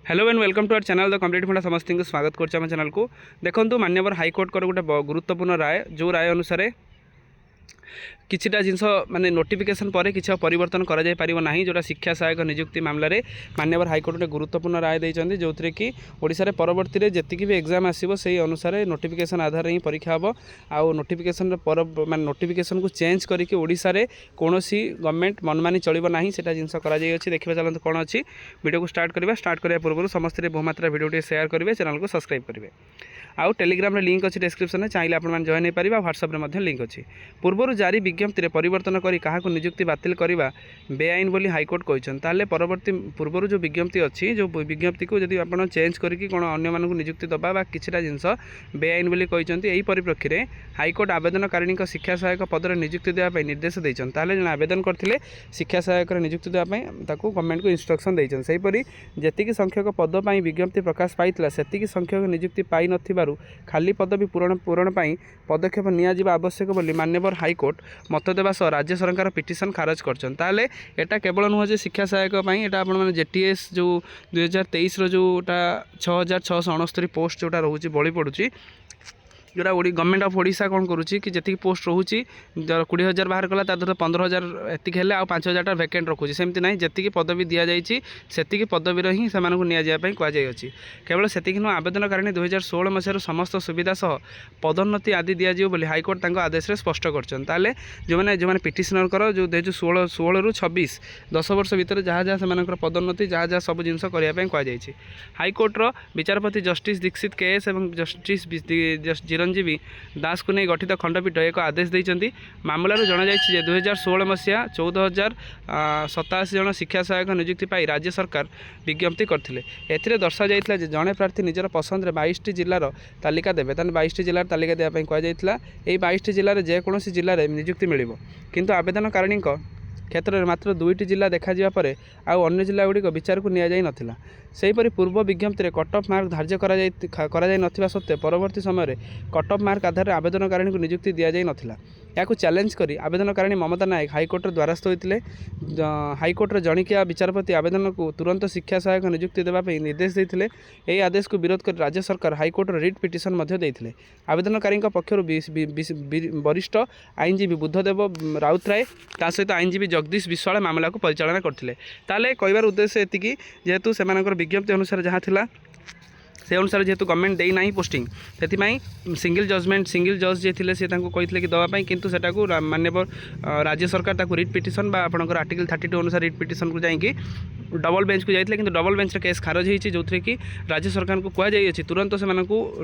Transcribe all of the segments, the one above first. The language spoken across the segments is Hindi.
Hello and welcome to our channel the complete funda समस्त को स्वागत कर चैनल को देखो माननीय हाईकोर्ट को गोटे गुरुत्वपूर्ण राय जो राय अनुसार किछिटा जिनस माने नोटिफिकेशन पर किसी परिवर्तन करा जोटा शिक्षा सहायक नियुक्ति मामलें माननीय हाईकोर्ट गोटे गुरुत्वपूर्ण राय देते जो थे कि ओडिशा रे परवर्ती रे जतिकि भी एग्जाम आसीबो से अनुसार नोटिफिकेशन आधार ही परीक्षा हम आउ नोटिफिकेशन पर माने नोटिफिकेशन को चेंज करके ओडिशा रे कोनोसी गवर्नमेंट मनमानी चलिबो नाही सेटा जिनस करा जाय अछि। देखिबा चलंतु कोन अछि वीडियो को स्टार्ट करिया पूर्व समस्त बहुमात्रा वीडियो शेयर करेंगे चैनल को सब्सक्राइब करेंगे आउ टेलीग्राम लिंक अच्छी डिस्क्रिप्शन में चाहिए आप जॉइन हो पारे व्हाट्सएप में लिंक अच्छी पूर्व जारी विज्ञप्ति परिवर्तन करी क्या नियुक्ति बातिल करने बेआईन बोली हाईकोर्ट कहते परवर्ती पूर्व जो विज्ञप्ति अच्छी जो विज्ञप्ति को जब आप चेंज करके कौन अन्य नियुक्ति दबा किसी जिनस बेआईन बोली कहते यही परिप्रेक्षी में हाईकोर्ट आवेदनकारिणी शिक्षा सहायक पदर नियुक्ति देवाई निर्देश देते जो आवेदन करते शिक्षा सहायक नियुक्ति देवाई गवर्नमेंट को इंस्ट्रक्शन देते सेहीपरि जी संख्यक पद पर विज्ञप्ति प्रकाश पाई से संख्यक नियुक्ति पाई न खाली पदवी पूरण पदक्षेप नियाजिबा आवश्यक बोली माननीय हाईकोर्ट मत देवा सह राज्य सरकार पिटिशन खारज करछन। एटा केवल नुह जे शिक्षा सहायक एटा आपण जेटीएस जो 2023 जोटा 6669 पोस्ट जोटा रोचे बड़ी पड़ुची जोटा गवर्नमेंट ऑफ ओडिशा कौन करुच्ची कि जी पोस्ट रोचे 20,000 बाहर कला 15,000 एतिक हेले आ 5,000 वैकेंट रखुची सेमती ना जी पदवी दि जाइए से पदवीर ही से कहुई केवल से आवेदनकारिणी 2016 मसीह समस्त सुविधा सह पदोन्नति आदि दिज्व बोली हाईकोर्ट आदेश में स्पष्ट कर जो मैंने पिटिशनर जो 2016 रु 26 10 वर्ष भितर जहाँ जहाँ से पदोन्नति जहाँ जहाँ सब जिन करने कहुई हाईकोर्टर विचारपति जस्टिस दीक्षित केएस और जस्टिस चिरंजीवी दास को नहीं गठित खंडपीठ एक आदेश देते मामलार जनाई 2016 मसीहा 14,087 जन शिक्षा सहायक नियुक्ति पाई राज्य सरकार विज्ञप्ति करते एथिरे दर्शा जाइथिला जे जड़े प्रार्थी निजर पसंद 22 जिलार तालिका देवे 22 जिलार तालिका देवाई कहुई 22 जिले में जेकोसी जिले में नियुक्ति मिल किंतु आवेदनकारिणी क्षेत्र में मात्र 2टी जिला देखा पर आउ अन्य जिला गुड़िक विचार को निया जाई नथिला। सेहीपरि पूर्व विज्ञप्ति कट ऑफ मार्क धार्य करा नथिबा सत्त्वे परवर्ती समय कट ऑफ मार्क आधार आवेदनकारिणी को नियुक्ति दि जाई नथिला। या चैलेंज करी आवेदनकारिणी ममता नायक हाईकोर्टर द्वारस्थ होते हाईकोर्टर जणिकिया विचारपति आवेदन को तुरंत शिक्षा सहायक नियुक्ति देवाई निर्देश देते यही आदेश को विरोध कर राज्य सरकार हाईकोर्टर रिट पिटिशन देते आवेदनकारी पक्षर वरिष्ठ आईनजीवी बुद्धदेव राउतराय ता सहित आईनजीवी जगदीश विश्वाल मामला को परिचालना करते कहबार उद्देश्य एतिकी जेहेतु से विज्ञप्ति अनुसार जहाँ थिला से अनुसार जेहेतु गवर्नमेंट देना पोस्टिंग से सिंगल जज जी थे सी कहते कि दवाई किंतु सेटा को माननीय राज्य सरकार ताको रिट पिटिशन बा आपनकर आर्टिकल 32 अनुसार रिट पिटिशन को जाइए डबल बेंच को जाइए कि डबल बेंच केस खारज होती जो थे कि राज्य सरकार को कहुई तुरंत से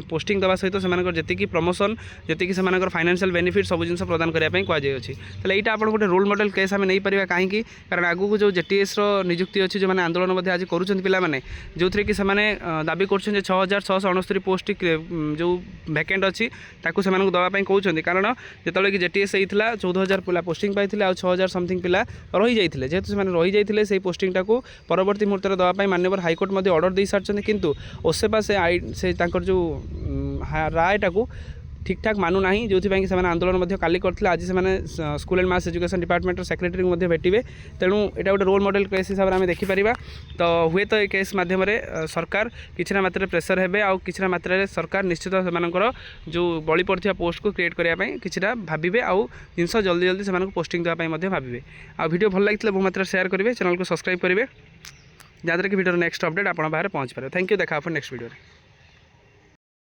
पोस्टिंग देवा सहित से जी प्रमोशन जी से फाइनेंशियल बेनिफिट सब जिन प्रदान करने कहुई यहाँ आप गोटे रोल मॉडल केस आम नहीं पारा कहीं कारण आगू जो जेटीएस नियुक्ति अच्छी जो मैंने आंदोलन आज करें जो थे कि दाबी कर 6,669 पोस्ट जो वैकेंट अच्छी ताकू से दवाई कहते कारण जो कि जेटीएस होता 14,000 पिला पोस्टिंग पाई आ 6,000 समथिंग पिला रही जाते जेहेतु से रही जाते से पोस्टिंग टाक परवर्ती मुहूर्त दवाई माननीय हाईकोर्ट ऑर्डर दे सारी किंतु ओसेपा से जो राय टाक ठीक ठाक मानु ना जो कि आंदोलन काली करते आज से school and mass education department secretary को भेटे तेणु यहाँ गोटे रोल मॉडल केस हिसाब से देखिपर तो हुए तो ये केस मध्यम सरकार किसी मात्रा प्रेसर हे आउ कि मात्रा सरकार निश्चित से जो बड़ी पड़ा पोस्ट को क्रिएट करने कि भावे आउ जिनस जल्दी जल्दी से पोस्टिंग देवाई भावे आ वीडियो भल लगी बहुत मात्रा शेयर करेंगे चैनल को सब्सक्राइब करेंगे जहाँद्वारा कि वीडियो नेक्स्ट अपडेट आप बाहर पहुँच पारे। थैंक यू देखा नेक्स्ट वीडियो।